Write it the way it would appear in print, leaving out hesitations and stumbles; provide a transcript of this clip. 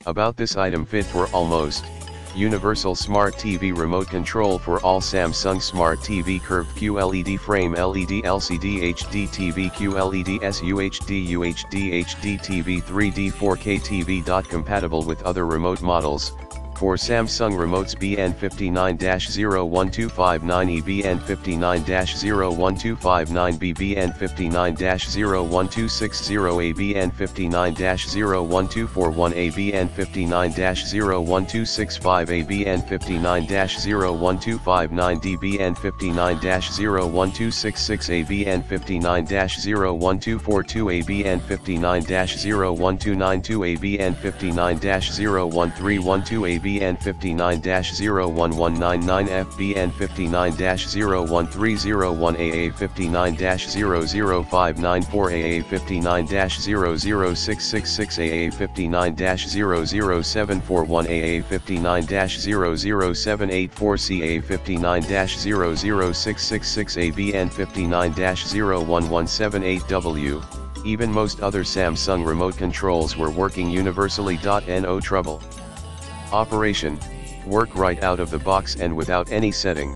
About this item fit for almost universal smart TV remote control for all Samsung Smart TV curved QLED frame LED LCD HDTV QLED SUHD UHD HDTV 3D 4K TV. Compatible with other remote models. For Samsung remotes BN59-01259E BN59-01259B BN59-01260A BN59-01241A BN59-01265A BN59-01259D BN59-01266A BN59-01242A BN59-01292A BN59-01312A BN59-01199F BN59-01301AA 59-00594AA 59-00666AA 59-00741AA 59-00784CA 59-00666A BN59-01178W. Even most other Samsung remote controls were working universally. No trouble. Operation: work right out of the box and without any setting.